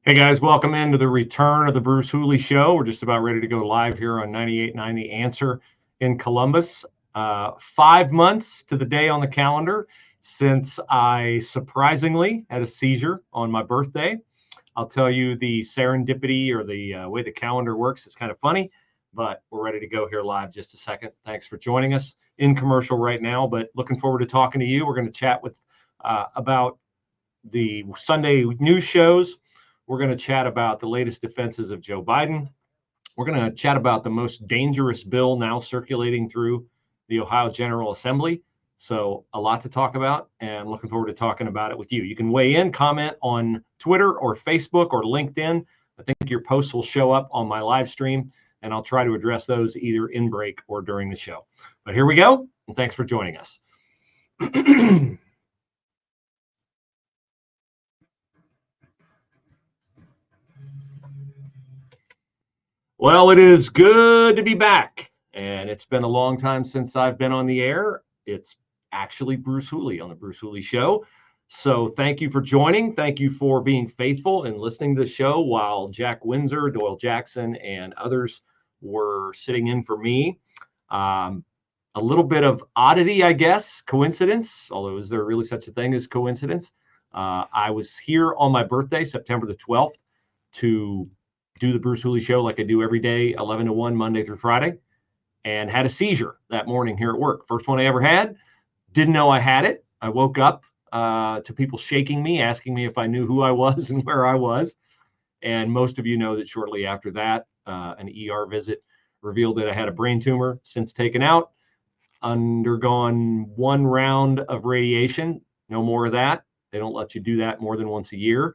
Hey guys, welcome into the return of the Bruce Hooley Show. We're just about ready to go live here on 98.9 The Answer in Columbus. 5 months to the day on the calendar since I surprisingly had a seizure on my birthday. I'll tell you the serendipity or the way the calendar works is kind of funny, but we're ready to go here live just a second. Thanks for joining us in commercial right now, but looking forward to talking to you. We're going to chat with about the Sunday news shows. We're going to chat about the latest defenses of Joe Biden. We're going to chat about the most dangerous bill now circulating through the Ohio General Assembly. So a lot to talk about, and looking forward to talking about it with you. You can weigh in, comment on Twitter or Facebook or LinkedIn. I think your posts will show up on my live stream, and I'll try to address those either in break or during the show. But here we go, and thanks for joining us. Well, it is good to be back, and it's been a long time since I've been on the air. It's actually Bruce Hooley on the Bruce Hooley Show. So thank you for joining. Thank you for being faithful and listening to the show while Jack Windsor, Doyle Jackson, and others were sitting in for me. A little bit of oddity, I guess, coincidence, although is there really such a thing as coincidence? I was here on my birthday, September the 12th, to do the Bruce Hooley Show like I do every day, 11 to 1, Monday through Friday, and had a seizure that morning here at work. First one I ever had. Didn't know I had it. I woke up to people shaking me, asking me if I knew who I was and where I was. And most of you know that shortly after that, an ER visit revealed that I had a brain tumor, since taken out, undergone 1 round of radiation, no more of that. They don't let you do that more than once a year.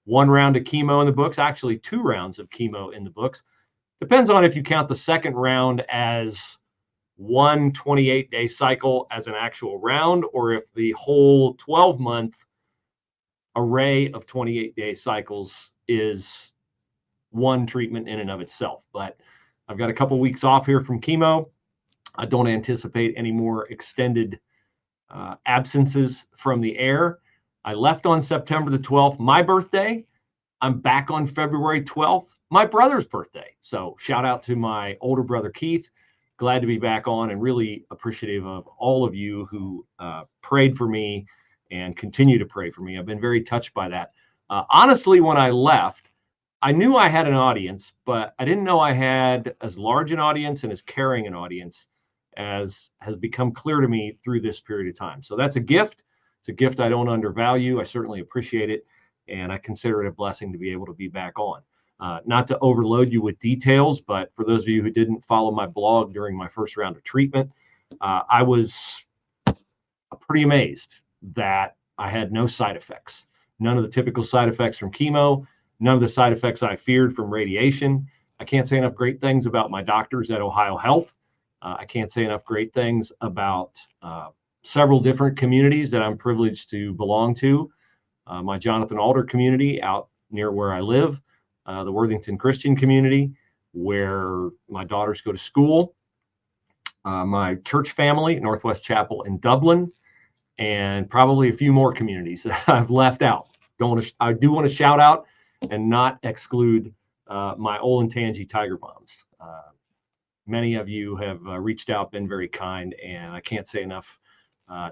1 round of chemo in the books, actually 2 rounds of chemo in the books. Depends on if you count the second round as one 28-day cycle as an actual round, or if the whole 12-month array of 28-day cycles is one treatment in and of itself. But I've got a couple weeks off here from chemo. I don't anticipate any more extended absences from the air. I left on September the 12th, my birthday. I'm back on February 12th, my brother's birthday. So shout out to my older brother, Keith. Glad to be back on, and really appreciative of all of you who prayed for me and continue to pray for me. I've been very touched by that. Honestly, when I left, I knew I had an audience, but I didn't know I had as large an audience and as caring an audience as has become clear to me through this period of time. So that's a gift. It's a gift I don't undervalue. I certainly appreciate it, and I consider it a blessing to be able to be back on. Not to overload you with details, but for those of you who didn't follow my blog during my first round of treatment, I was pretty amazed that I had no side effects. None of the typical side effects from chemo, none of the side effects I feared from radiation. I can't say enough great things about my doctors at Ohio Health. I can't say enough great things about several different communities that I'm privileged to belong to. My Jonathan Alder community out near where I live, the Worthington Christian community, where my daughters go to school, my church family, Northwest Chapel in Dublin, and probably a few more communities that I've left out. I do want to shout out and not exclude my Olentangy Tiger Bombs. Many of you have reached out, been very kind, and I can't say enough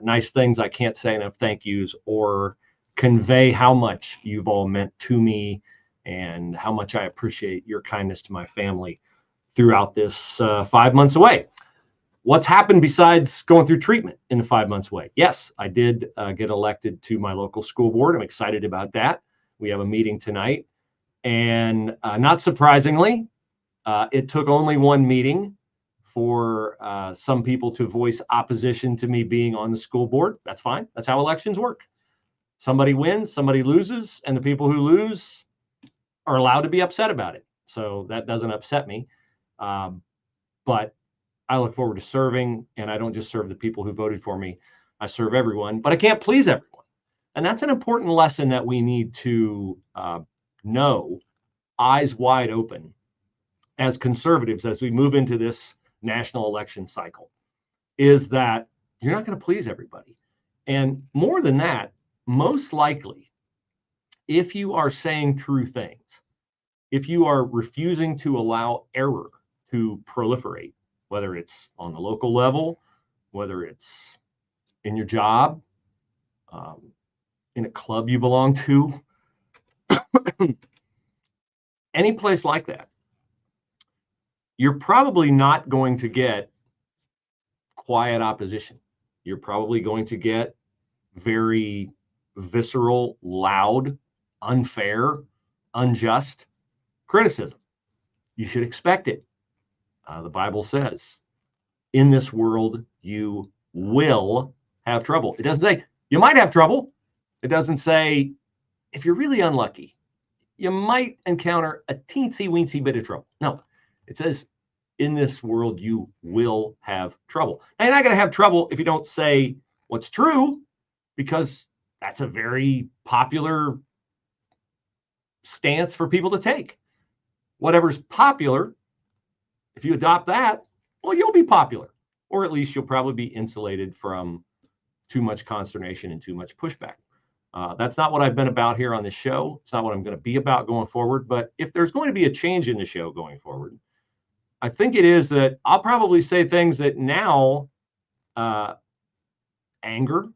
nice things. I can't say enough thank yous or convey how much you've all meant to me and how much I appreciate your kindness to my family throughout this 5 months away. What's happened besides going through treatment in the 5 months away? Yes, I did get elected to my local school board. I'm excited about that. We have a meeting tonight. And not surprisingly, it took only 1 meeting for some people to voice opposition to me being on the school board. That's fine. That's how elections work. Somebody wins, somebody loses, and the people who lose are allowed to be upset about it. So that doesn't upset me. But I look forward to serving, and I don't just serve the people who voted for me. I serve everyone, but I can't please everyone. And that's an important lesson that we need to know, eyes wide open, as conservatives, as we move into this national election cycle, is that you're not going to please everybody. And more than that, most likely, if you are saying true things, if you are refusing to allow error to proliferate, whether it's on the local level, whether it's in your job, in a club you belong to, any place like that, you're probably not going to get quiet opposition. You're probably going to get very visceral, loud, unfair, unjust criticism. You should expect it. The Bible says, in this world, you will have trouble. It doesn't say you might have trouble. It doesn't say, if you're really unlucky, you might encounter a teensy weensy bit of trouble. No, it says, in this world, you will have trouble. Now, you're not going to have trouble if you don't say what's true, because that's a very popular stance for people to take. Whatever's popular, if you adopt that, well, you'll be popular, or at least you'll probably be insulated from too much consternation and too much pushback. That's not what I've been about here on this show. It's not what I'm going to be about going forward. But if there's going to be a change in the show going forward, I think it is that I'll probably say things that now anger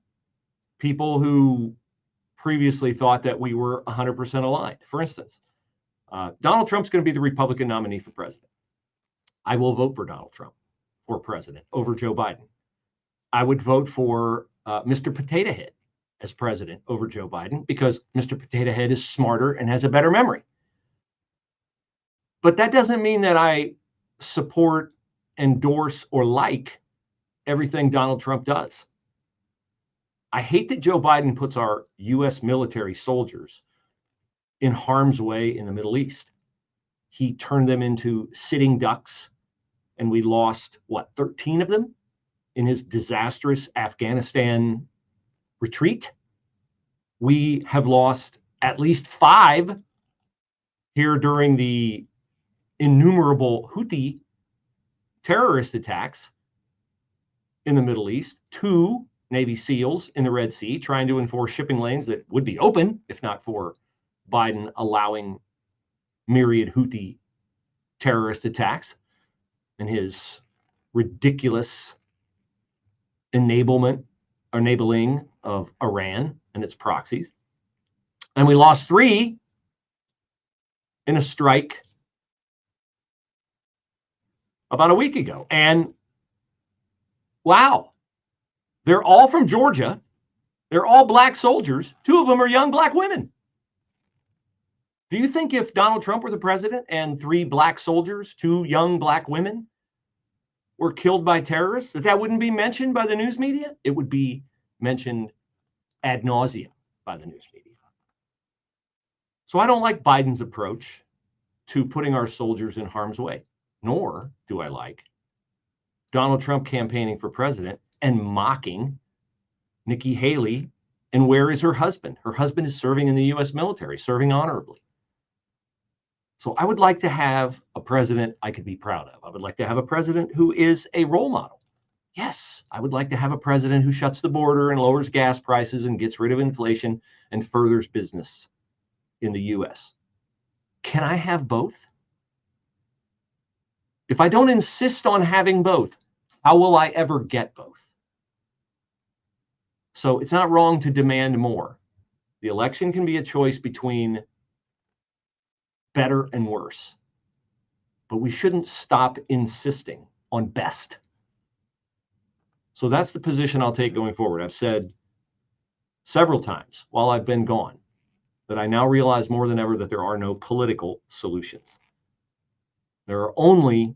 people who previously thought that we were 100% aligned. For instance, Donald Trump's going to be the Republican nominee for president. I will vote for Donald Trump for president over Joe Biden. I would vote for Mr. Potato Head as president over Joe Biden because Mr. Potato Head is smarter and has a better memory. But that doesn't mean that I support, endorse, or like everything Donald Trump does. I hate that Joe Biden puts our U.S. military soldiers in harm's way in the Middle East. He turned them into sitting ducks, and we lost, 13 of them in his disastrous Afghanistan retreat. We have lost at least 5 here during the innumerable Houthi terrorist attacks in the Middle East. 2 Navy SEALs in the Red Sea trying to enforce shipping lanes that would be open if not for Biden allowing myriad Houthi terrorist attacks and his ridiculous enabling of Iran and its proxies. And we lost 3 in a strike about a week ago. And wow, they're all from Georgia. They're all black soldiers. 2 of them are young black women. Do you think if Donald Trump were the president and 3 black soldiers, 2 young black women, were killed by terrorists, that wouldn't be mentioned by the news media? It would be mentioned ad nauseum by the news media. So I don't like Biden's approach to putting our soldiers in harm's way, nor do I like Donald Trump campaigning for president and mocking Nikki Haley. And where is her husband? Her husband is serving in the U.S. military, serving honorably. So I would like to have a president I could be proud of. I would like to have a president who is a role model. Yes, I would like to have a president who shuts the border and lowers gas prices and gets rid of inflation and furthers business in the U.S. Can I have both? If I don't insist on having both, how will I ever get both? So it's not wrong to demand more. The election can be a choice between better and worse, but we shouldn't stop insisting on best. So that's the position I'll take going forward. I've said several times while I've been gone that I now realize more than ever that there are no political solutions. There are only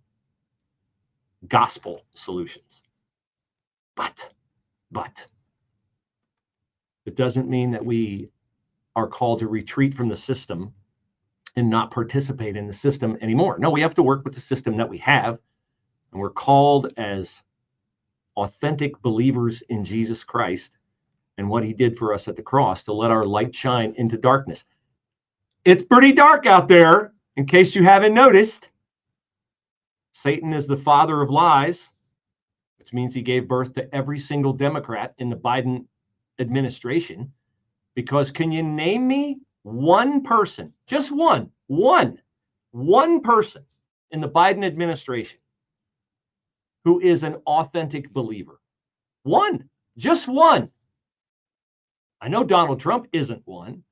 gospel solutions. But it doesn't mean that we are called to retreat from the system and not participate in the system anymore. No, we have to work with the system that we have, and we're called as authentic believers in Jesus Christ and what he did for us at the cross to let our light shine into darkness. It's pretty dark out there, in case you haven't noticed. Satan is the father of lies, which means he gave birth to every single Democrat in the Biden administration. Because can you name me one person, just one person in the Biden administration who is an authentic believer. One, just one. I know Donald Trump isn't one,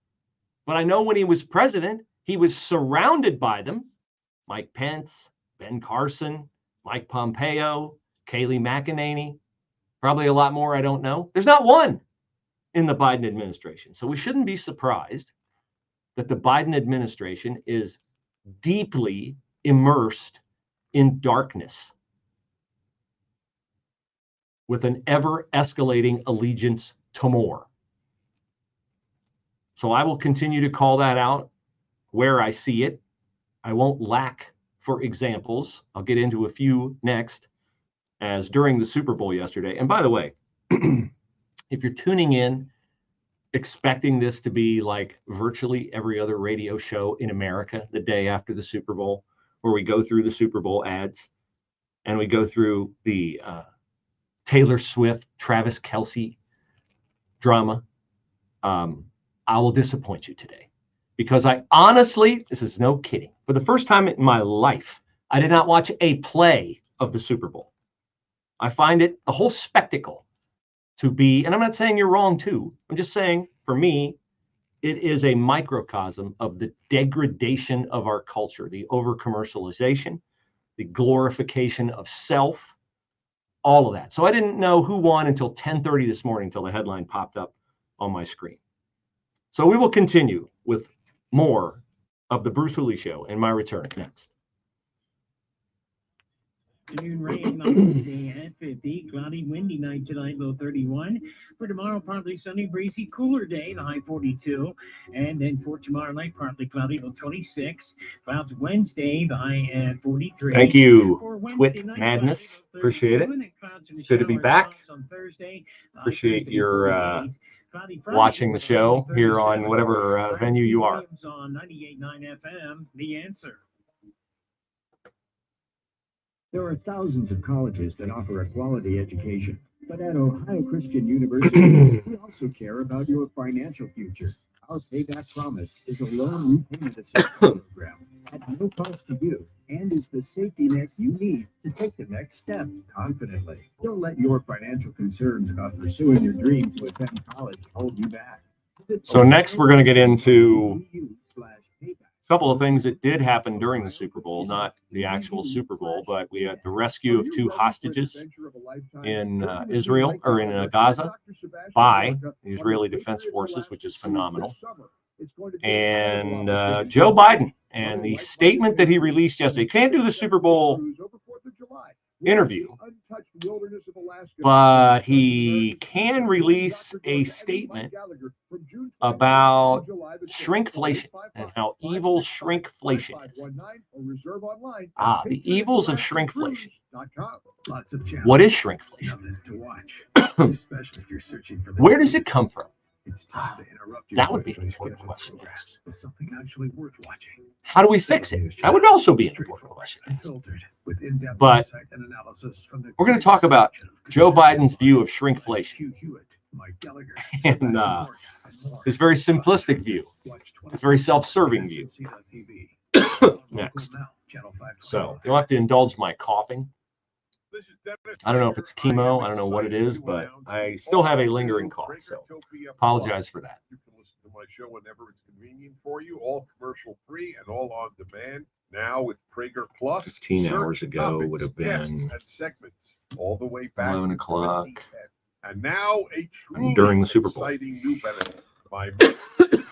but I know when he was president, he was surrounded by them. Mike Pence, Ben Carson, Mike Pompeo, Kayleigh McEnany, probably a lot more I don't know. There's not one in the Biden administration. So we shouldn't be surprised that the Biden administration is deeply immersed in darkness with an ever-escalating allegiance to more. So I will continue to call that out where I see it. I won't lack for examples. I'll get into a few next, as during the Super Bowl yesterday. And by the way, if you're tuning in expecting this to be like virtually every other radio show in America the day after the Super Bowl, where we go through the Super Bowl ads and we go through the Taylor Swift, Travis Kelce drama, I will disappoint you today, because I honestly, this is no kidding, for the first time in my life, I did not watch a play of the Super Bowl. I find it, the whole spectacle, to be, and I'm not saying you're wrong too, I'm just saying, for me, it is a microcosm of the degradation of our culture, the over-commercialization, the glorification of self, all of that. So I didn't know who won until 10:30 this morning, until the headline popped up on my screen. So we will continue with more of the Bruce Hooley Show in my return next. Afternoon rain today at 50. Cloudy, windy night tonight, low 31. For tomorrow, partly sunny, breezy, cooler day, the high 42. And then for tomorrow night, partly cloudy, low 26. Clouds Wednesday, the high at 43. Thank you, Twit Madness. Appreciate it. It's good to be back. On Thursday, appreciate your watching the show here on whatever venue you are. On 98.9 FM, The Answer. There are thousands of colleges that offer a quality education, but at Ohio Christian University, we also care about your financial future. Our Payback Promise is a loan repayment assistance program at no cost to you, and is the safety net you need to take the next step confidently. Don't let your financial concerns about pursuing your dream to attend college hold you back. So next we're going to get into a couple of things that did happen during the Super Bowl, not the actual Super Bowl, but we had the rescue of 2 hostages in Israel, or in Gaza, by the Israeli Defense Forces, which is phenomenal. And Joe Biden and the statement that he released yesterday. Can't do the Super Bowl interview, but he can release a statement about shrinkflation and how evil shrinkflation is. The evils of shrinkflation. What is shrinkflation? Where does it come from? That would be an important question. Something actually worth watching. How do we fix it? That would also be an important question. But we're going to talk about Joe Biden's view of shrinkflation and his very simplistic view, his very self-serving view. Next. So you'll have to indulge my coughing. I don't know if it's chemo. I don't know what it is, but I still have a lingering cough. So apologize for that. You can listen to my show whenever it's convenient for you, all commercial free and all on demand. Now with Prager Plus. 15 hours ago would have been and segments all the way back 11 o'clock. And now a truly during the Super Bowl. Exciting new benefit. My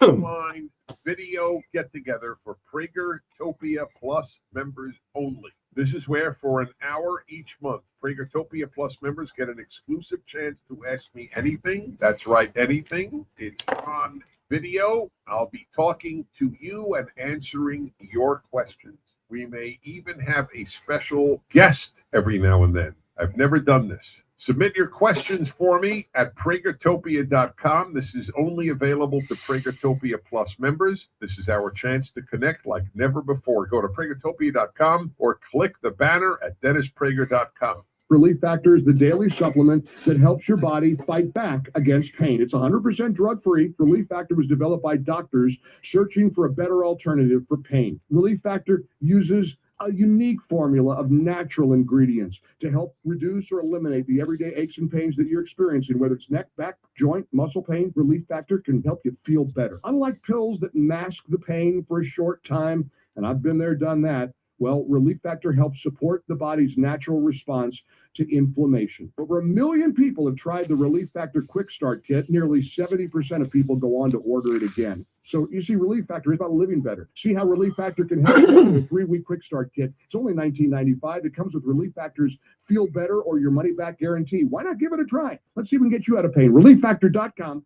online video get-together for Pragertopia Plus members only. This is where, for an hour each month, Pragertopia Plus members get an exclusive chance to ask me anything. That's right, anything. It's on video. I'll be talking to you and answering your questions. We may even have a special guest every now and then. I've never done this. Submit your questions for me at Pragertopia.com. This is only available to Pragertopia Plus members. This is our chance to connect like never before. Go to Pragertopia.com or click the banner at DennisPrager.com. Relief Factor is the daily supplement that helps your body fight back against pain. It's 100% drug-free. Relief Factor was developed by doctors searching for a better alternative for pain. Relief Factor uses a unique formula of natural ingredients to help reduce or eliminate the everyday aches and pains that you're experiencing, whether it's neck, back, joint, muscle pain. Relief Factor can help you feel better. Unlike pills that mask the pain for a short time, and I've been there, done that, well, Relief Factor helps support the body's natural response to inflammation. Over 1 million people have tried the Relief Factor Quick Start Kit. Nearly 70% of people go on to order it again. So you see, Relief Factor is about living better. See how Relief Factor can help you with a 3-week Quick Start Kit. It's only $19.95. It comes with Relief Factor's Feel Better or Your Money Back Guarantee. Why not give it a try? Let's see if we can get you out of pain. ReliefFactor.com.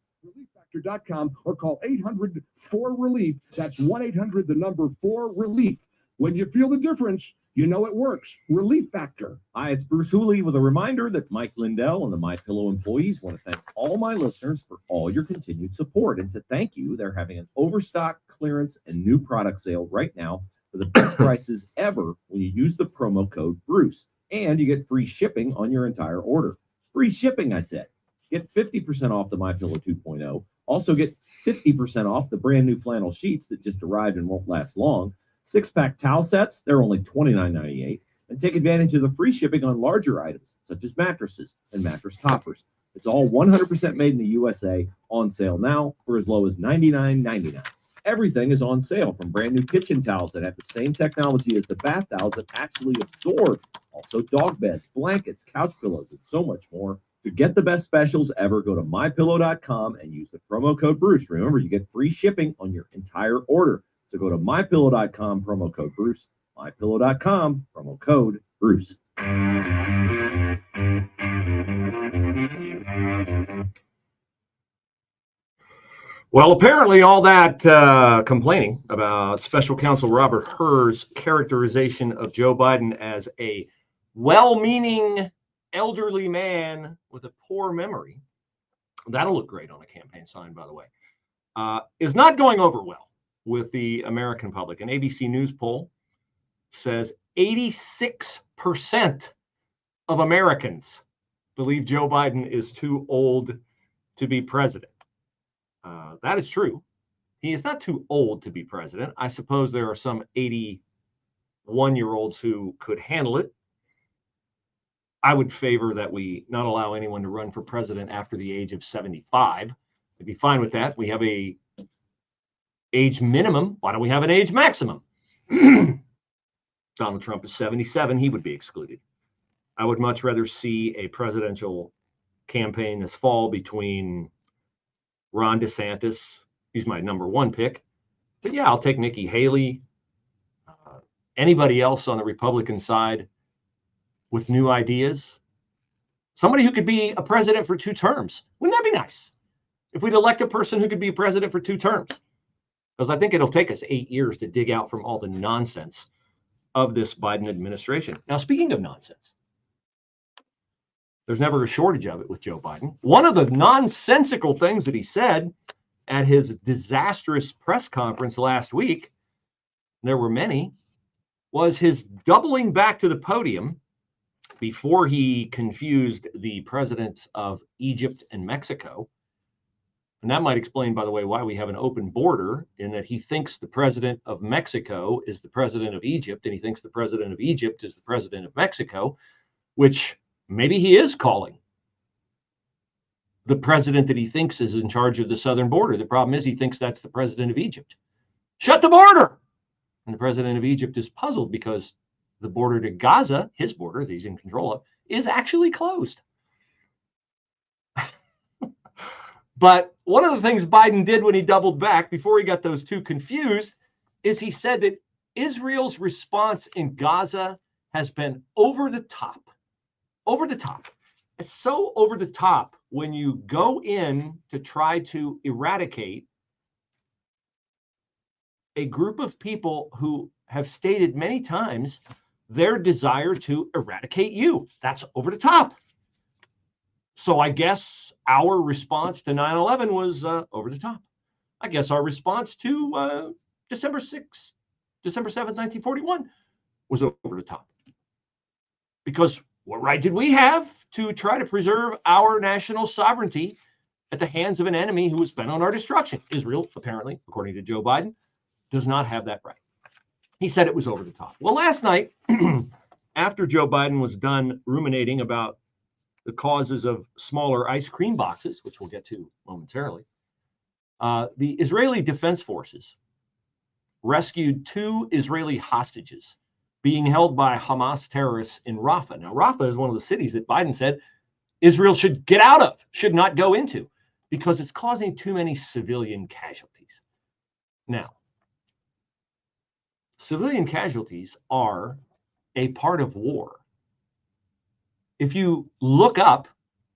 ReliefFactor.com or call 800-4RELIEF. That's 1-800-4RELIEF. When you feel the difference, you know it works. Relief Factor. Hi, it's Bruce Hooley with a reminder that Mike Lindell and the MyPillow employees want to thank all my listeners for all your continued support. And to thank you, they're having an overstock, clearance, and new product sale right now for the best prices ever when you use the promo code Bruce. And you get free shipping on your entire order. Free shipping, I said. Get 50% off the MyPillow 2.0. Also get 50% off the brand new flannel sheets that just arrived and won't last long. 6-pack towel sets, they're only $29.98, and take advantage of the free shipping on larger items, such as mattresses and mattress toppers. It's all 100% made in the USA, on sale now for as low as $99.99. Everything is on sale, from brand new kitchen towels that have the same technology as the bath towels that actually absorb, also dog beds, blankets, couch pillows, and so much more. To get the best specials ever, go to MyPillow.com and use the promo code Bruce. Remember, you get free shipping on your entire order. So go to MyPillow.com, promo code Bruce. MyPillow.com, promo code Bruce. Well, apparently all that complaining about Special Counsel Robert Hur's characterization of Joe Biden as a well-meaning elderly man with a poor memory, that'll look great on a campaign sign, by the way, is not going over well with the American public. An ABC News poll says 86% of Americans believe Joe Biden is too old to be president. That is true. He is not too old to be president. I suppose there are some 81-year-olds who could handle it. I would favor that we not allow anyone to run for president after the age of 75. I'd be fine with that. We have a age minimum. Why don't we have an age maximum? Donald Trump is 77. He would be excluded. I would much rather see a presidential campaign this fall between Ron DeSantis. He's my number one pick. But yeah, I'll take Nikki Haley. Anybody else on the Republican side with new ideas. Somebody who could be a president for 2 terms. Wouldn't that be nice? If we'd elect a person who could be a president for 2 terms. Because I think it'll take us 8 years to dig out from all the nonsense of this Biden administration. Now, speaking of nonsense, there's never a shortage of it with Joe Biden. One of the nonsensical things that he said at his disastrous press conference last week, there were many, was his doubling back to the podium before he confused the presidents of Egypt and Mexico. And that might explain, by the way, why we have an open border, in that he thinks the president of Mexico is the president of Egypt, and he thinks the president of Egypt is the president of Mexico, which maybe he is calling the president that he thinks is in charge of the southern border. The problem is he thinks that's the president of Egypt. Shut the border! And the president of Egypt is puzzled because the border to Gaza, his border that he's in control of, is actually closed. But one of the things Biden did when he doubled back, before he got those two confused, is he said that Israel's response in Gaza has been over the top. Over the top. It's so over the top when you go in to try to eradicate a group of people who have stated many times their desire to eradicate you. That's over the top. So I guess our response to 9/11 was over the top. I guess our response to December 7th, 1941 was over the top. Because What right did we have to try to preserve our national sovereignty at the hands of an enemy who was bent on our destruction? Israel, apparently, according to Joe Biden, does not have that right. He said it was over the top. Well, last night, after Joe Biden was done ruminating about the causes of smaller ice cream boxes, which we'll get to momentarily, the Israeli Defense Forces rescued 2 Israeli hostages being held by Hamas terrorists in Rafah. Now, Rafah is one of the cities that Biden said Israel should get out of, should not go into, because it's causing too many civilian casualties. Now, civilian casualties are a part of war. If you look up,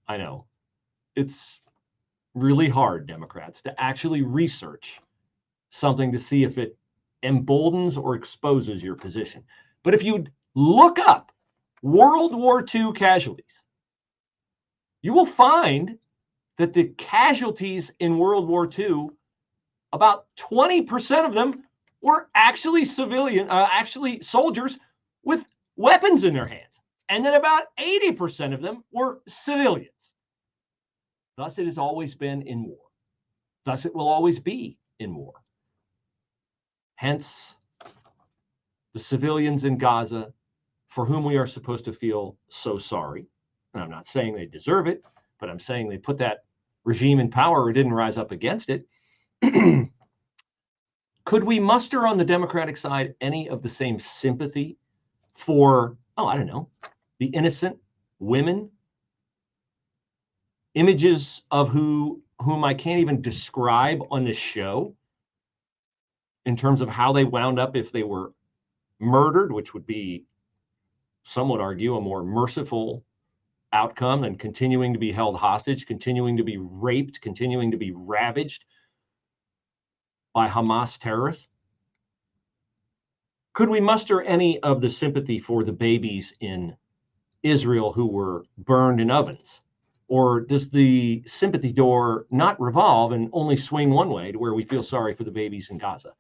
I know, it's really hard, Democrats, to actually research something to see if it emboldens or exposes your position. But if you look up World War II casualties, you will find that the casualties in World War II, about 20% of them were actually actually soldiers with weapons in their hands. And then about 80% of them were civilians. Thus, it has always been in war. Thus, it will always be in war. Hence, the civilians in Gaza, for whom we are supposed to feel so sorry. And I'm not saying they deserve it, but I'm saying they put that regime in power or didn't rise up against it. Could we muster on the Democratic side any of the same sympathy for, I don't know, the innocent women, images of whom I can't even describe on this show in terms of how they wound up if they were murdered, which would be, some would argue, a more merciful outcome than continuing to be held hostage, continuing to be raped, continuing to be ravaged by Hamas terrorists? Could we muster any of the sympathy for the babies in Israel who were burned in ovens? Or does the sympathy door not revolve and only swing one way to where we feel sorry for the babies in Gaza?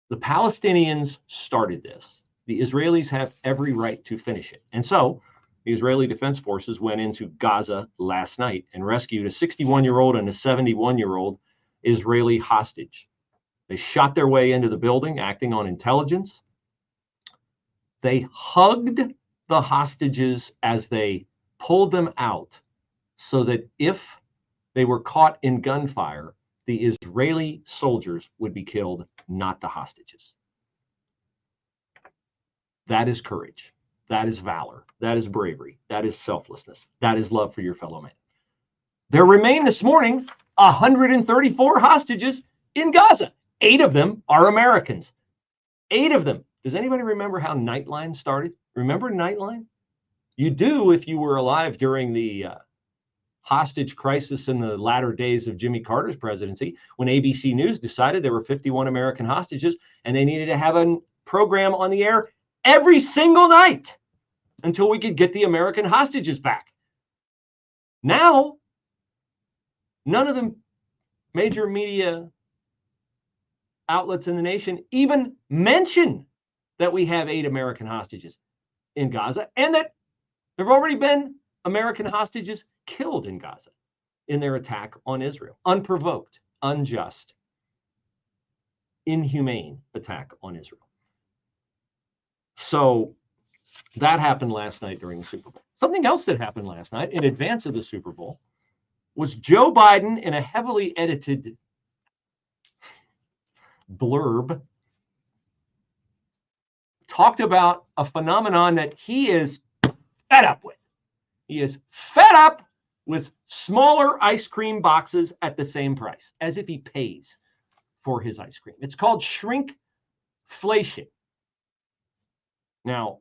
The Palestinians started this. The Israelis have every right to finish it. And so the Israeli Defense Forces went into Gaza last night and rescued a 61-year-old and a 71-year-old Israeli hostage. They shot their way into the building, acting on intelligence. They hugged the hostages as they pulled them out so that if they were caught in gunfire, the Israeli soldiers would be killed, not the hostages. That is courage. That is valor. That is bravery. That is selflessness. That is love for your fellow man. There remain this morning 134 hostages in Gaza. 8 of them are Americans. 8 of them. Does anybody remember how Nightline started? Remember Nightline? You do if you were alive during the hostage crisis in the latter days of Jimmy Carter's presidency, when ABC News decided there were 51 American hostages and they needed to have a program on the air every single night until we could get the American hostages back. Now, none of the major media outlets in the nation even mention that we have 8 American hostages in Gaza and that there have already been American hostages killed in Gaza in their attack on Israel. Unprovoked, unjust, inhumane attack on Israel. So that happened last night during the Super Bowl. Something else that happened last night in advance of the Super Bowl was Joe Biden, in a heavily edited blurb, talked about a phenomenon that he is fed up with. He is fed up with smaller ice cream boxes at the same price, as if he pays for his ice cream. It's called shrinkflation. Now,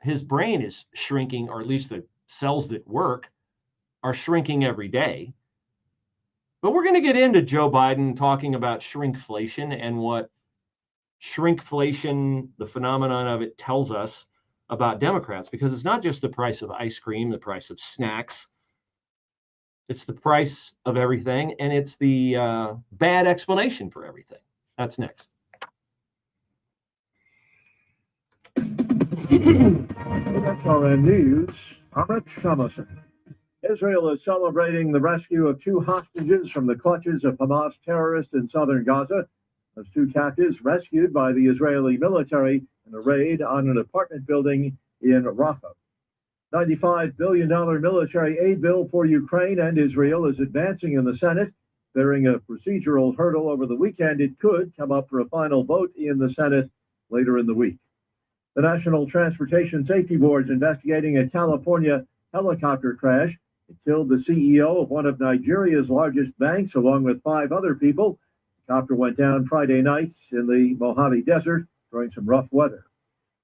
his brain is shrinking, or at least the cells that work are shrinking every day. But we're going to get into Joe Biden talking about shrinkflation and what shrinkflation, the phenomenon of it, tells us about Democrats, because it's not just the price of ice cream, the price of snacks. It's the price of everything, and it's the bad explanation for everything. That's next. SRN News, I'm Rich Thomason. Israel is celebrating the rescue of 2 hostages from the clutches of Hamas terrorists in southern Gaza. Those 2 captives rescued by the Israeli military in a raid on an apartment building in Rafah. $95 billion military aid bill for Ukraine and Israel is advancing in the Senate. Bearing a procedural hurdle over the weekend, it could come up for a final vote in the Senate later in the week. The National Transportation Safety Board is investigating a California helicopter crash. It killed the CEO of one of Nigeria's largest banks, along with 5 other people. The copter went down Friday night in the Mojave Desert during some rough weather.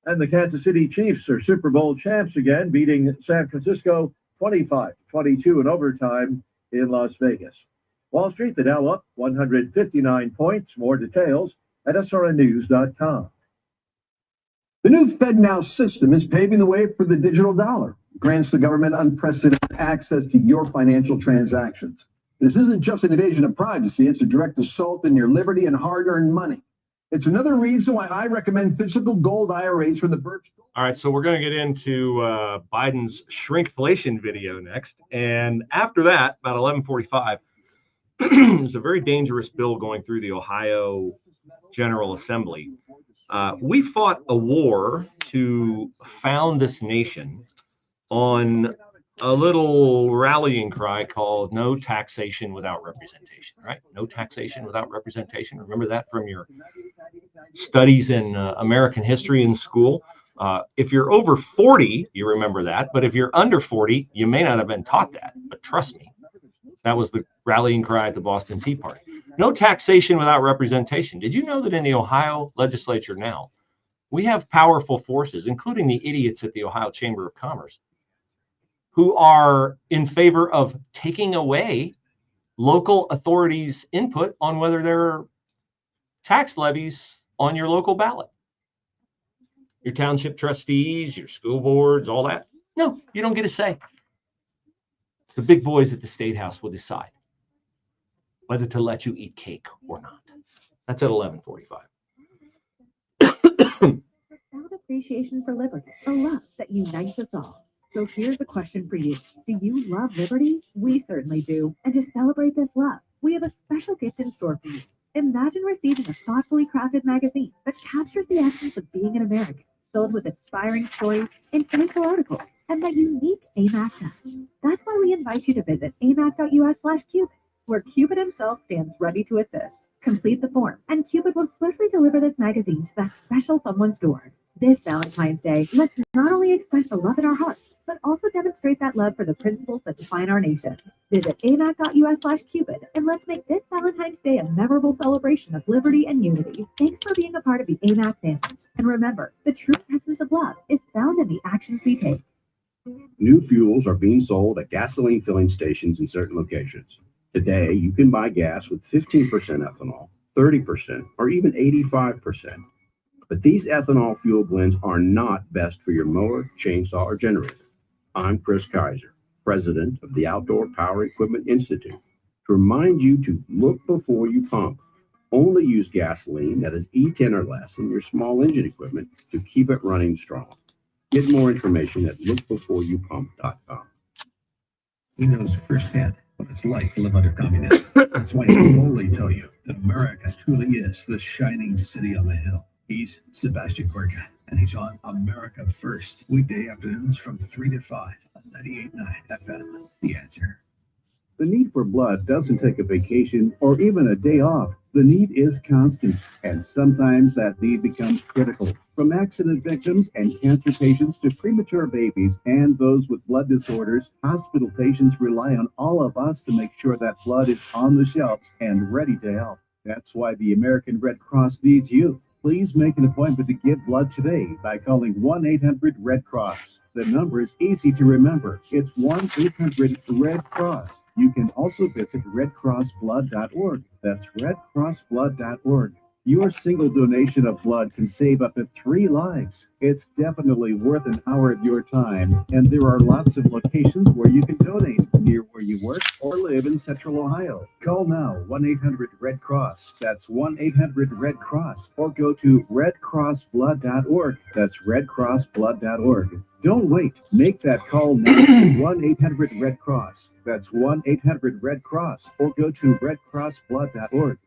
And the Kansas City Chiefs are Super Bowl champs again, beating San Francisco 25-22 in overtime in Las Vegas. Wall Street, the Dow up 159 points. More details at srnnews.com. The new FedNow system is paving the way for the digital dollar. It grants the government unprecedented access to your financial transactions. This isn't just an invasion of privacy, it's a direct assault on your liberty and hard-earned money. It's another reason why I recommend physical gold IRAs from the Birch. All right, so we're going to get into Biden's shrinkflation video next. And after that, about 11:45, there's a very dangerous bill going through the Ohio General Assembly. We fought a war to found this nation on a little rallying cry called no taxation without representation, right? No taxation without representation. Remember that from your studies in American history in school. If you're over 40, you remember that. But if you're under 40, you may not have been taught that. But trust me, that was the rallying cry at the Boston Tea Party. No taxation without representation. Did you know that in the Ohio legislature now, we have powerful forces, including the idiots at the Ohio Chamber of Commerce, who are in favor of taking away local authorities' input on whether there are tax levies on your local ballot. Your township trustees, your school boards, all that. No, you don't get a say. The big boys at the State House will decide whether to let you eat cake or not. That's at 11:45. Profound appreciation for liberty, a love that unites us all. So here's a question for you. Do you love liberty? We certainly do. And to celebrate this love, we have a special gift in store for you. Imagine receiving a thoughtfully crafted magazine that captures the essence of being an American, filled with inspiring stories, insightful articles, and that unique AMAC touch. That's why we invite you to visit amac.us/Cupid, where Cupid himself stands ready to assist. Complete the form, and Cupid will swiftly deliver this magazine to that special someone's door. This Valentine's Day, let's not only express the love in our hearts, but also demonstrate that love for the principles that define our nation. Visit amac.us/Cupid, and let's make this Valentine's Day a memorable celebration of liberty and unity. Thanks for being a part of the AMAC family. And remember, the true essence of love is found in the actions we take. New fuels are being sold at gasoline filling stations in certain locations. Today, you can buy gas with 15% ethanol, 30%, or even 85%. But these ethanol fuel blends are not best for your mower, chainsaw, or generator. I'm Chris Kaiser, president of the Outdoor Power Equipment Institute, to remind you to look before you pump. Only use gasoline that is E10 or less in your small engine equipment to keep it running strong. Get more information at lookbeforeyoupump.com. He knows firsthand what it's like to live under communism. That's why he can boldly tell you that America truly is the shining city on the hill. He's Sebastian Gorka, and he's on America First, weekday afternoons from 3 to 5 on 98.9 FM. The Answer. The need for blood doesn't take a vacation or even a day off. The need is constant, and sometimes that need becomes critical. From accident victims and cancer patients to premature babies and those with blood disorders, hospital patients rely on all of us to make sure that blood is on the shelves and ready to help. That's why the American Red Cross needs you. Please make an appointment to give blood today by calling 1-800-RED-CROSS. The number is easy to remember. It's 1-800-RED-CROSS. You can also visit redcrossblood.org. That's redcrossblood.org. Your single donation of blood can save up to 3 lives. It's definitely worth an hour of your time, and there are lots of locations where you can donate near where you work or live in Central Ohio. Call now 1-800-RED-CROSS. That's 1-800-RED-CROSS. Or go to redcrossblood.org. That's redcrossblood.org. Don't wait. Make that call now. 1-800-RED-CROSS. That's 1-800-RED-CROSS. Or go to redcrossblood.org.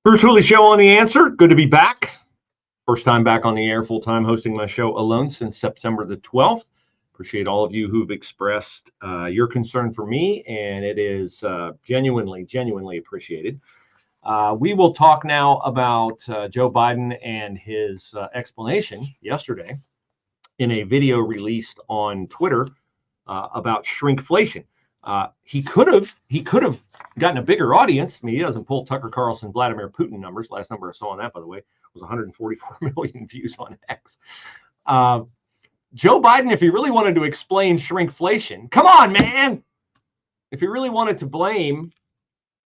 Bruce Hooley Show on The Answer. Good to be back. First time back on the air, full-time hosting my show alone since September the 12th. Appreciate all of you who've expressed your concern for me, and it is genuinely appreciated. We will talk now about Joe Biden and his explanation yesterday in a video released on Twitter about shrinkflation. He could have gotten a bigger audience. I mean, he doesn't pull Tucker Carlson, Vladimir Putin numbers. Last number I saw on that, by the way, was 144 million views on X. Joe Biden, if he really wanted to explain shrinkflation, come on, man. If he really wanted to blame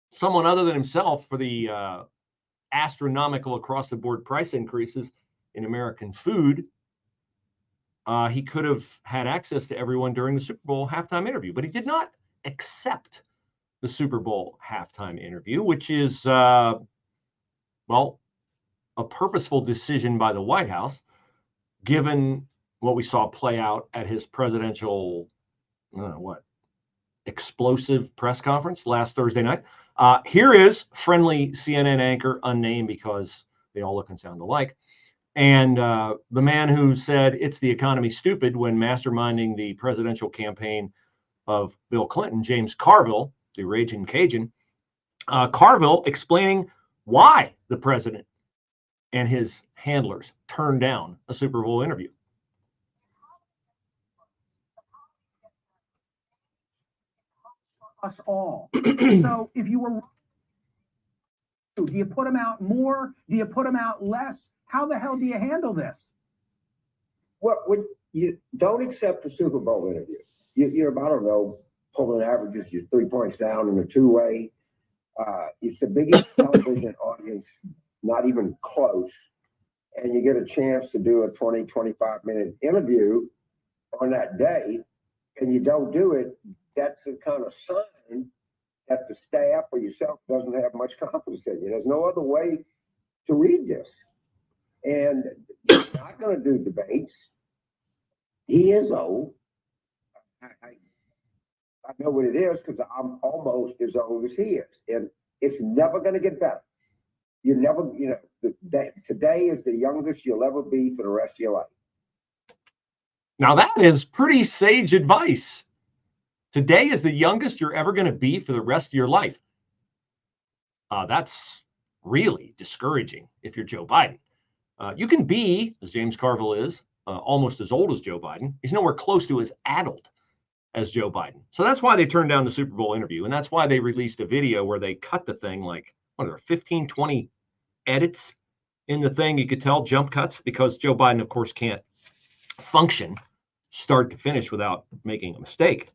someone other than himself for the astronomical across-the-board price increases in American food, he could have had access to everyone during the Super Bowl halftime interview, but he did not accept the Super Bowl halftime interview, which is, well, a purposeful decision by the White House, given what we saw play out at his presidential, I don't know what, explosive press conference last Thursday night. Here is friendly CNN anchor, unnamed because they all look and sound alike, and the man who said it's the economy stupid when masterminding the presidential campaign of Bill Clinton, James Carville, the Raging Cajun. Carville explaining why the president and his handlers turned down a Super Bowl interview. Us all. So if you were, do you put them out more? Do you put them out less? How the hell do you handle this? Well, when you don't accept the Super Bowl interview, you're about, I don't know, pulling averages, you're 3 points down in a two-way. It's the biggest television audience, not even close. And you get a chance to do a 20, 25-minute interview on that day, and you don't do it. That's a kind of sign that the staff or yourself doesn't have much confidence in you. There's no other way to read this. And he's not going to do debates. He is old. I know what it is because I'm almost as old as he is. And it's never going to get better. You never, today is the youngest you'll ever be for the rest of your life. Now that is pretty sage advice. Today is the youngest you're ever going to be for the rest of your life. That's really discouraging if you're Joe Biden. You can be, as James Carville is, almost as old as Joe Biden. He's nowhere close to as addled as Joe Biden. So that's why they turned down the Super Bowl interview. And that's why they released a video where they cut the thing like, what are there, 15, 20 edits in the thing. You could tell jump cuts because Joe Biden, of course, can't function start to finish without making a mistake.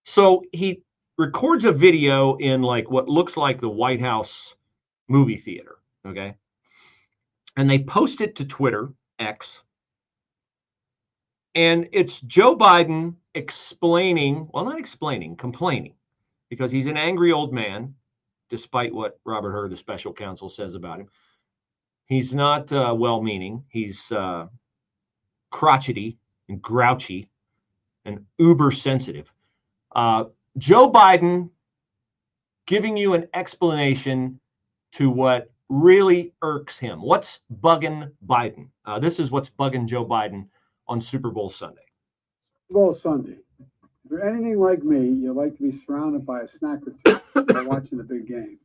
So he records a video in like what looks like the White House movie theater. Okay. And they post it to Twitter, X. And it's Joe Biden explaining, well, not explaining, complaining, because he's an angry old man, despite what Robert Hur, the special counsel, says about him. He's not well-meaning. He's crotchety and grouchy and uber sensitive. Joe Biden giving you an explanation to what really irks him. What's bugging Biden? This is what's bugging Joe Biden on Super Bowl Sunday. Super Bowl Sunday. If you're anything like me, you like to be surrounded by a snack or two while watching the big game.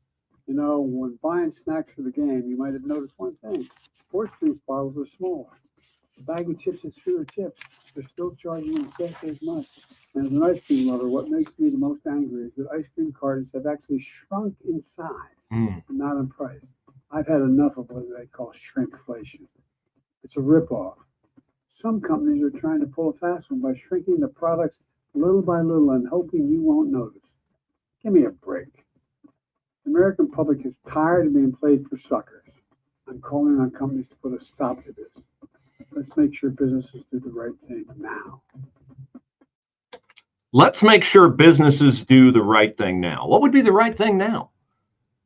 You know, when buying snacks for the game, you might have noticed one thing. Sports drinks bottles are smaller. The bag of chips has fewer chips. They're still charging you twice as much. And as an ice cream lover, what makes me the most angry is that ice cream cartons have actually shrunk in size, and not in price. I've had enough of what they call shrinkflation. It's a ripoff. Some companies are trying to pull a fast one by shrinking the products little by little and hoping you won't notice. Give me a break. The American public is tired of being played for suckers. I'm calling on companies to put a stop to this. Let's make sure businesses do the right thing now. Let's make sure businesses do the right thing now. What would be the right thing now?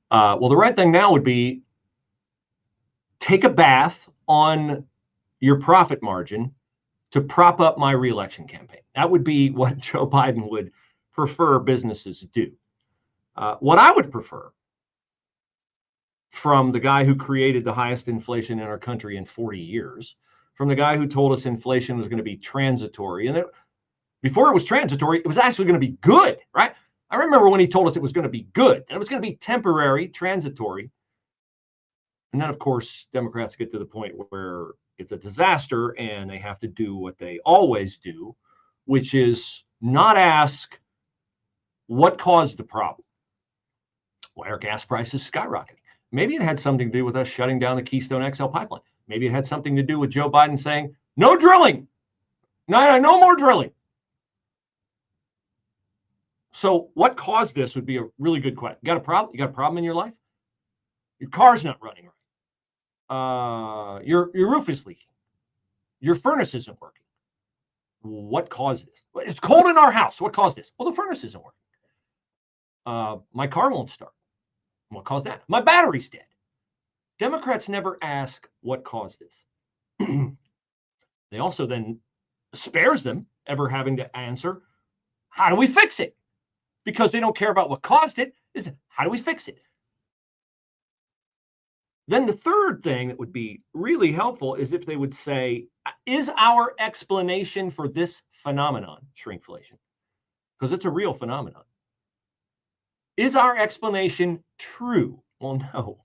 Well, the right thing now would be take a bath on your profit margin to prop up my reelection campaign. That would be what Joe Biden would prefer businesses do. What I would prefer from the guy who created the highest inflation in our country in 40 years, from the guy who told us inflation was going to be transitory, and before it was transitory, it was actually going to be good, right? I remember when he told us it was going to be good, and it was going to be temporary, transitory. And then, of course, Democrats get to the point where it's a disaster and they have to do what they always do, which is not ask what caused the problem. Why are gas prices skyrocketing? Maybe it had something to do with us shutting down the Keystone XL pipeline. Maybe it had something to do with Joe Biden saying, no drilling, no more drilling. So what caused this would be a really good question. You got a problem? You got a problem in your life? Your car's not running right. Your roof is leaking. Your furnace isn't working. What caused this? It's cold in our house. What caused this? Well, the furnace isn't working. My car won't start. What caused that? My battery's dead. Democrats never ask what caused this. They also then spares them ever having to answer, how do we fix it? Because they don't care about what caused it. Is how do we fix it? Then the third thing that would be really helpful is if they would say, is our explanation for this phenomenon shrinkflation? Because it's a real phenomenon. Is our explanation true? Well, no,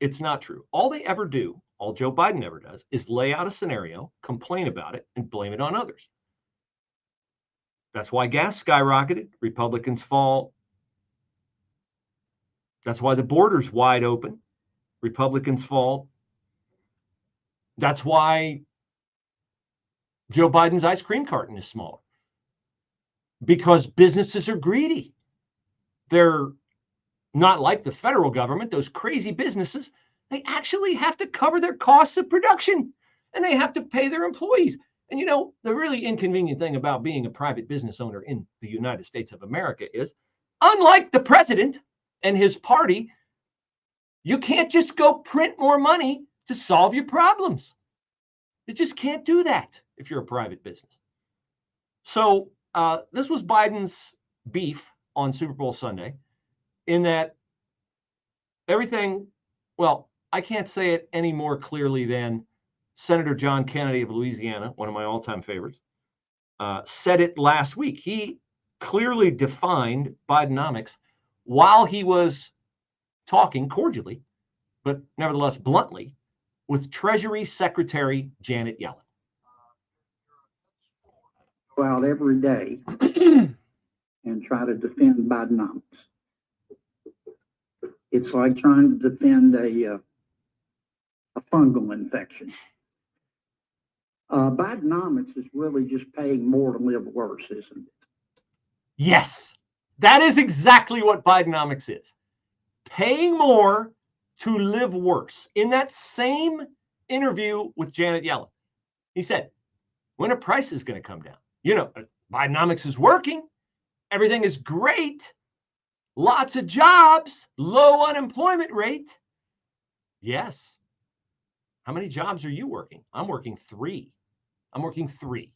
it's not true. All they ever do, all Joe Biden ever does, is lay out a scenario, complain about it, and blame it on others. That's why gas skyrocketed. Republicans fall. That's why the border's wide open. Republicans fall. That's why Joe Biden's ice cream carton is smaller. Because businesses are greedy. They're not like the federal government, those crazy businesses. They actually have to cover their costs of production, and they have to pay their employees. And you know, the really inconvenient thing about being a private business owner in the United States of America is, unlike the president and his party, you can't just go print more money to solve your problems. You just can't do that if you're a private business. So this was Biden's beef on Super Bowl Sunday, in that everything, well, I can't say it any more clearly than Senator John Kennedy of Louisiana, one of my all-time favorites, said it last week. He clearly defined Bidenomics while he was talking cordially, but nevertheless bluntly, with Treasury Secretary Janet Yellen. Go out every day and try to defend Bidenomics. It's like trying to defend a fungal infection. Bidenomics is really just paying more to live worse, isn't it? Yes, that is exactly what Bidenomics is. Paying more to live worse. In that same interview with Janet Yellen, he said, when are prices going to come down? You know, Bidenomics is working. Everything is great. Lots of jobs, low unemployment rate. Yes. How many jobs are you working? I'm working 3. I'm working 3.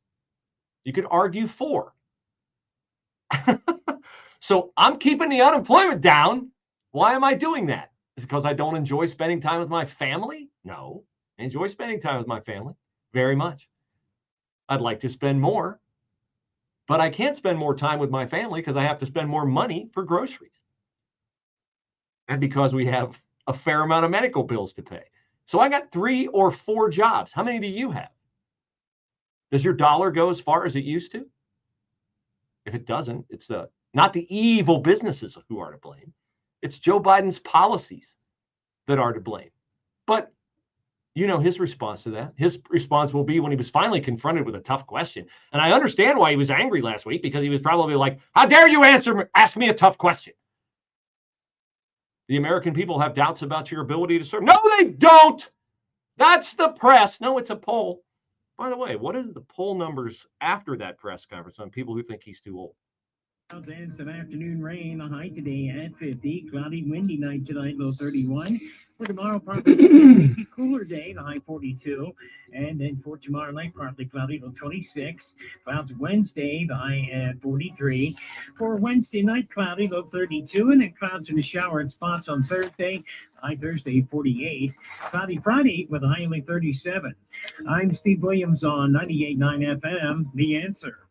You could argue 4. So I'm keeping the unemployment down. Why am I doing that? Is it because I don't enjoy spending time with my family? No, I enjoy spending time with my family very much. I'd like to spend more, but I can't spend more time with my family because I have to spend more money for groceries. And because we have a fair amount of medical bills to pay. So I got 3 or 4 jobs. How many do you have? Does your dollar go as far as it used to? If it doesn't, it's not the evil businesses who are to blame. It's Joe Biden's policies that are to blame. But You know his response to that. His response will be when he was finally confronted with a tough question. And I understand why he was angry last week, because he was probably like, how dare you ask me a tough question? The American people have doubts about your ability to serve. No, they don't. That's the press. No, it's a poll. By the way, what are the poll numbers after that press conference on people who think he's too old? Clouds and some afternoon rain. A high today at 50. Cloudy, windy night tonight, low 31. For tomorrow, partly breezy, cooler day, the high 42. And then for tomorrow night, partly cloudy, low 26. Clouds Wednesday, the high at 43. For Wednesday night, cloudy, low 32. And then clouds in the shower and spots on Thursday. High Thursday, 48. Cloudy Friday with a high only 37. I'm Steve Williams on 98.9 FM, The Answer.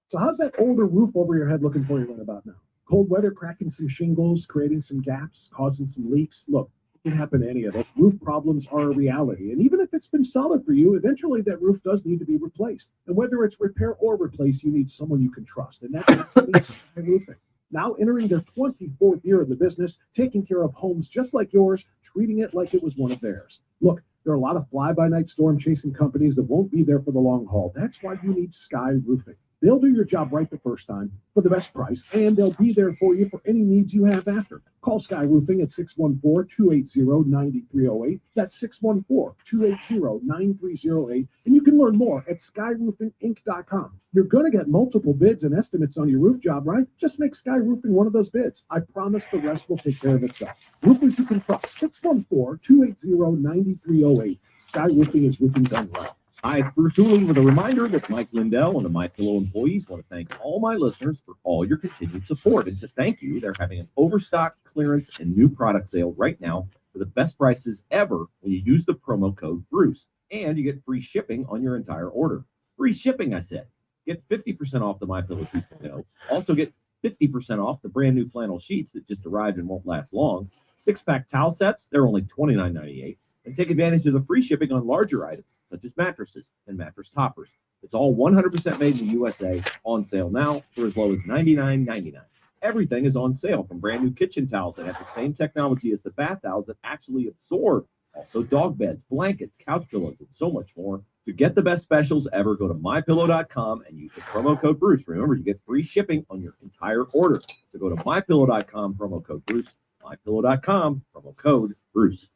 So how's that older roof over your head looking for you right about now? Cold weather cracking some shingles, creating some gaps, causing some leaks. Look, it can happen to any of us. Roof problems are a reality. And even if it's been solid for you, eventually that roof does need to be replaced. And whether it's repair or replace, you need someone you can trust. And that's Sky Roofing. Now entering their 24th year in the business, taking care of homes just like yours, treating it like it was one of theirs. Look, there are a lot of fly-by-night storm-chasing companies that won't be there for the long haul. That's why you need Sky Roofing. They'll do your job right the first time for the best price, and they'll be there for you for any needs you have after. Call Sky Roofing at 614-280-9308. That's 614-280-9308. And you can learn more at skyroofinginc.com. You're going to get multiple bids and estimates on your roof job, right? Just make Sky Roofing one of those bids. I promise the rest will take care of itself. Roofers you can trust. 614-280-9308. Sky Roofing is roofing done right. Hi, it's Bruce Hooley with a reminder that Mike Lindell and the MyPillow employees want to thank all my listeners for all your continued support. And to thank you, they're having an overstock, clearance, and new product sale right now for the best prices ever when you use the promo code Bruce. And you get free shipping on your entire order. Free shipping, I said. Get 50% off the MyPillow 2.0. Also get 50% off the brand new flannel sheets that just arrived and won't last long. 6-pack towel sets, they're only $29.98. And take advantage of the free shipping on larger items, such as mattresses and mattress toppers. It's all 100% made in the USA, on sale now for as low as $99.99. Everything is on sale, from brand new kitchen towels that have the same technology as the bath towels that actually absorb. Also dog beds, blankets, couch pillows, and so much more. To get the best specials ever, go to mypillow.com and use the promo code Bruce. Remember, you get free shipping on your entire order. So go to mypillow.com, promo code Bruce. mypillow.com, promo code Bruce.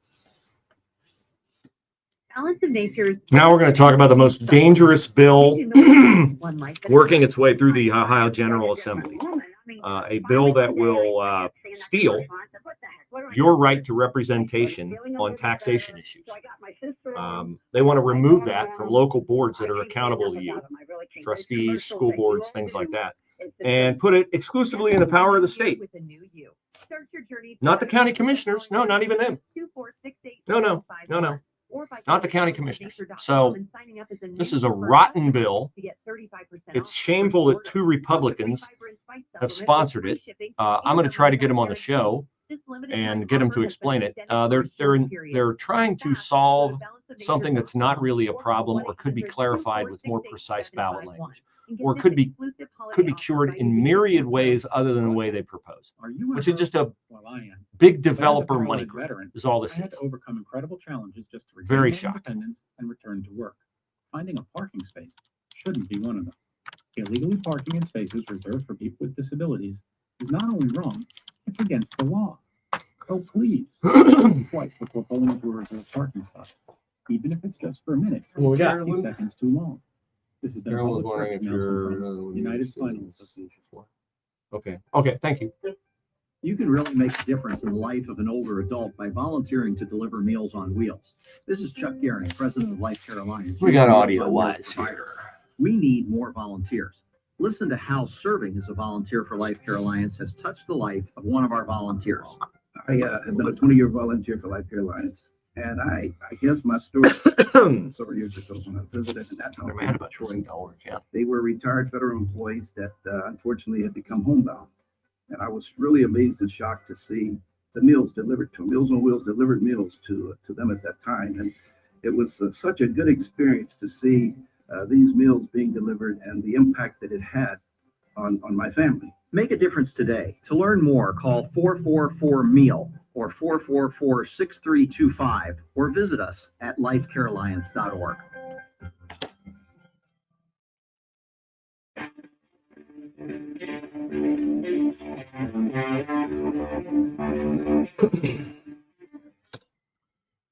Balance of Nature's. Now we're going to talk about the most dangerous bill working its way through the Ohio General Assembly. A bill that will steal your right to representation on taxation issues. They want to remove that from local boards that are accountable to you, trustees, school boards, things like that, and put it exclusively in the power of the state. Not the county commissioners. No, not even them. No. Not the county commissioners. So this is a rotten bill. It's shameful that 2 Republicans have sponsored it. I'm going to try to get them on the show and get them to explain it. They're trying to solve something that's not really a problem, or could be clarified with more precise ballot language, or could be cured in myriad ways other than the way they propose, which is just a big developer money grab is all this is. To overcome incredible challenges just to Very regain shocked. independence and return to work. Finding a parking space shouldn't be one of them. Illegally parking in spaces reserved for people with disabilities is not only wrong, it's against the law. So please, think twice before pulling into a reserved parking spot, even if it's just for a minute. Well, we got 60 seconds too long. This has been a Carolyn public was service wondering if announcement from United Spinal Association. Okay, thank you. You can really make a difference in the life of an older adult by volunteering to deliver Meals on Wheels. This is Chuck Gehring, president of Life Care Alliance. We got audio-wise here. We need more volunteers. Listen to how serving as a volunteer for Life Care Alliance has touched the life of one of our volunteers. I have been a 20-year volunteer for Life Care Alliance, and I guess my story several years ago when I visited in that mad about Detroit, they were retired federal employees that unfortunately had become homebound. And I was really amazed and shocked to see the meals delivered to them. Meals on Wheels delivered meals to them at that time. And it was such a good experience to see these meals being delivered and the impact that it had on my family. Make a difference today. To learn more, call 444-MEAL or 444-6325 or visit us at lifecarealliance.org.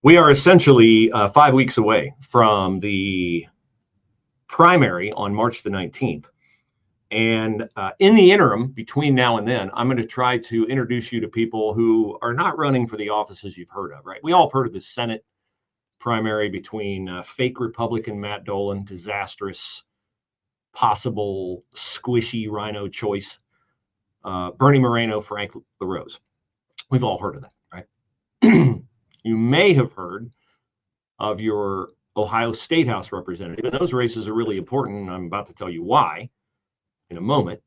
We are essentially 5 weeks away from the primary on March the 19th. And in the interim, between now and then, I'm going to try to introduce you to people who are not running for the offices you've heard of, right? We all have heard of the Senate primary between fake Republican Matt Dolan, disastrous, possible squishy rhino choice, Bernie Moreno, Frank LaRose. We've all heard of that, right? You may have heard of your Ohio State House representative, and those races are really important, and I'm about to tell you why in a moment.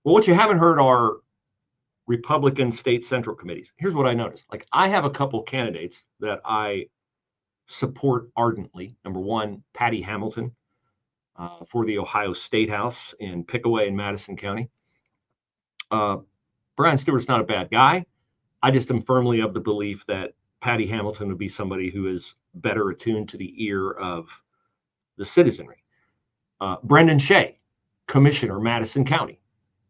Well, what you haven't heard are Republican state central committees. Here's what I noticed. Like, I have a couple candidates that I support ardently. Number one, Patty Hamilton for the Ohio State House in Pickaway in Madison County. Brian Stewart's not a bad guy. I just am firmly of the belief that Patty Hamilton would be somebody who is better attuned to the ear of the citizenry. Brendan Shea, Commissioner, Madison County.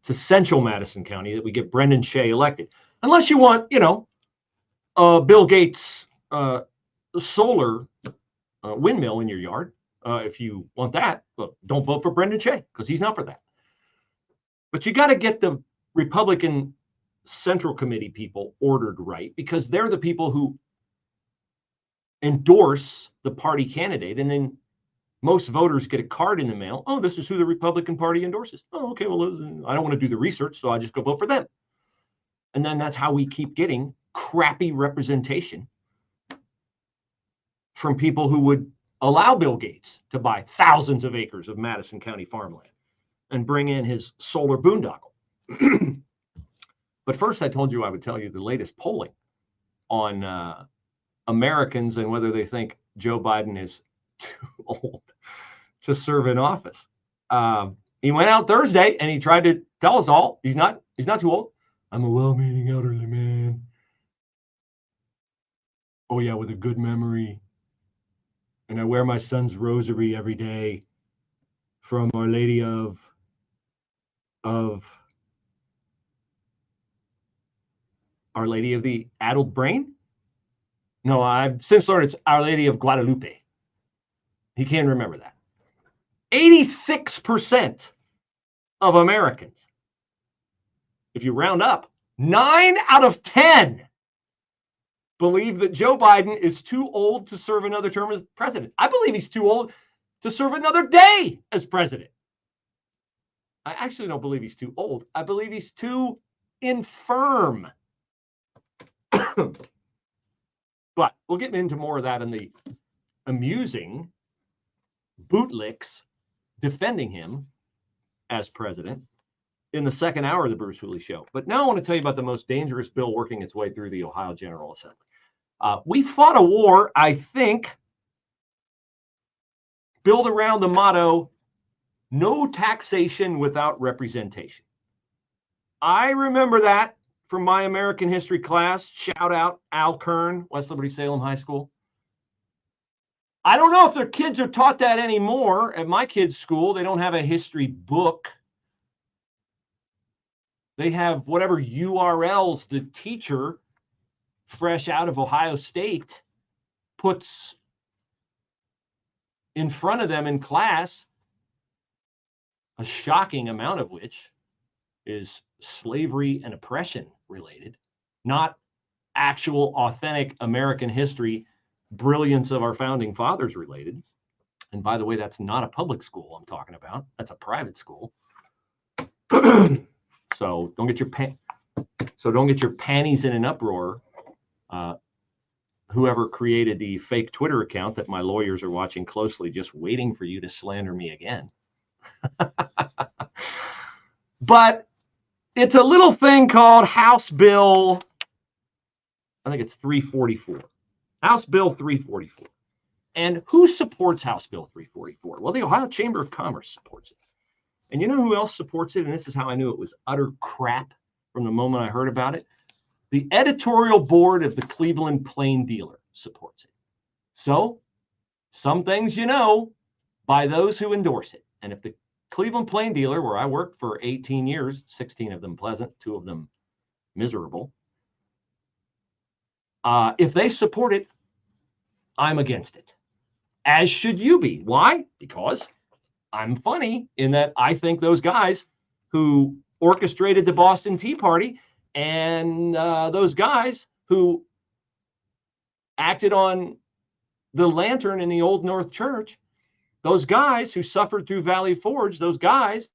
It's essential, Madison County, that we get Brendan Shea elected. Unless you want, Bill Gates' solar windmill in your yard. If you want that, look, don't vote for Brendan Shea, because he's not for that. But you got to get the Republican Central Committee people ordered right, because they're the people who endorse the party candidate, and then most voters get a card in the mail. Oh, this is who the Republican Party endorses. Oh, okay, well, I don't want to do the research, so I just go vote for them. And then that's how we keep getting crappy representation from people who would allow Bill Gates to buy thousands of acres of Madison County farmland and bring in his solar boondoggle. But first, I told you I would tell you the latest polling on Americans and whether they think Joe Biden is too old to serve in office. He went out Thursday and he tried to tell us all he's not too old. I'm a well-meaning elderly man. Oh yeah, with a good memory. And I wear my son's rosary every day from Our Lady of Our Lady of the Addled Brain? No, I've since learned it's Our Lady of Guadalupe. He can't remember that. 86% of Americans, if you round up, 9 out of 10 believe that Joe Biden is too old to serve another term as president. I believe he's too old to serve another day as president. I actually don't believe he's too old. I believe he's too infirm. But we'll get into more of that in the amusing bootlicks defending him as president in the second hour of the Bruce Hooley Show. But now I want to tell you about the most dangerous bill working its way through the Ohio General Assembly. We fought a war, I think, built around the motto, no taxation without representation. I remember that from my American history class. Shout out Al Kern, West Liberty Salem High School. I don't know if their kids are taught that anymore. At my kids' school, they don't have a history book. They have whatever URLs the teacher, fresh out of Ohio State, puts in front of them in class, a shocking amount of which is slavery and oppression related, not actual authentic American history, brilliance of our founding fathers related. And by the way, that's not a public school I'm talking about. That's a private school. So don't get your panties in an uproar. Whoever created the fake Twitter account that my lawyers are watching closely, just waiting for you to slander me again. But it's a little thing called House Bill, I think it's 344. House Bill 344. And who supports House Bill 344? Well, the Ohio Chamber of Commerce supports it. And you know who else supports it? And this is how I knew it was utter crap from the moment I heard about it. The editorial board of the Cleveland Plain Dealer supports it. So some things you know by those who endorse it. And if the Cleveland Plain Dealer, where I worked for 18 years, 16 of them pleasant, 2 of them miserable, if they support it, I'm against it. As should you be. Why? Because I'm funny in that I think those guys who orchestrated the Boston Tea Party and those guys who acted on the lantern in the Old North Church, those guys who suffered through Valley Forge, those guys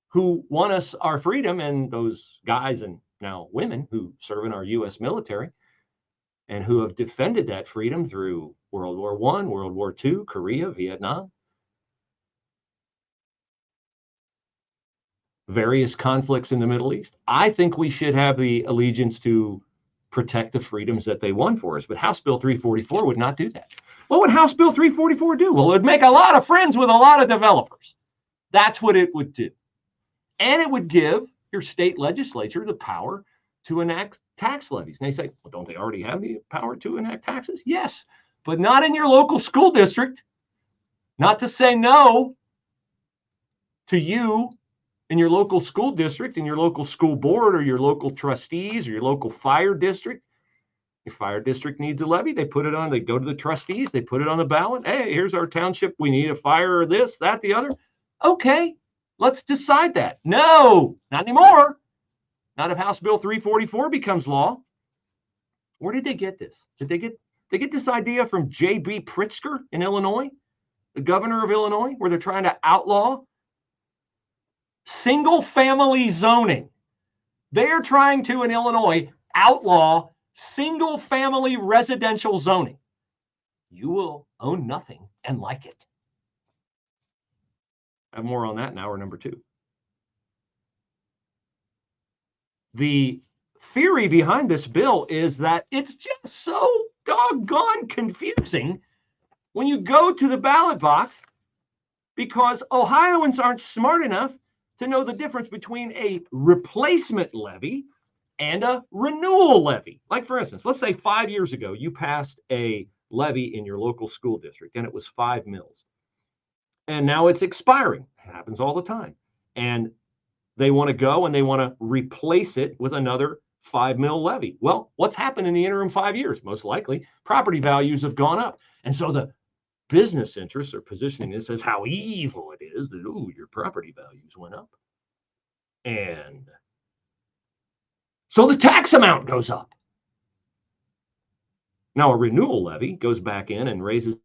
who won us our freedom, and those guys and now women who serve in our U.S. military and who have defended that freedom through World War I, World War II, Korea, Vietnam, various conflicts in the Middle East. I think we should have the allegiance to protect the freedoms that they won for us. But House Bill 344 would not do that. What would House Bill 344 do? Well, it would make a lot of friends with a lot of developers. That's what it would do. And it would give your state legislature the power to enact tax levies. And they say, well, don't they already have the power to enact taxes? Yes, but not in your local school district. Not to say no to you in your local school district, in your local school board, or your local trustees, or your local fire district. Your fire district needs a levy. They put it on, they go to the trustees, they put it on the ballot. Hey, here's our township. We need a fire or this, that, the other. Okay, let's decide that. No, not anymore. Not if House Bill 344 becomes law. Where did they get this? Did they get this idea from J.B. Pritzker in Illinois, the governor of Illinois, where they're trying to outlaw single-family zoning? They are trying to, in Illinois, outlaw single-family residential zoning. You will own nothing and like it. I have more on that in hour number 2. The theory behind this bill is that it's just so doggone confusing when you go to the ballot box, because Ohioans aren't smart enough to know the difference between a replacement levy and a renewal levy. Like, for instance, let's say 5 years ago, you passed a levy in your local school district and it was 5 mills. And now it's expiring. It happens all the time. And they want to go and they want to replace it with another 5 mil levy. Well, what's happened in the interim 5 years? Most likely, property values have gone up. And so the business interests are positioning this as how evil it is that, ooh, your property values went up. And so the tax amount goes up. Now, a renewal levy goes back in and raises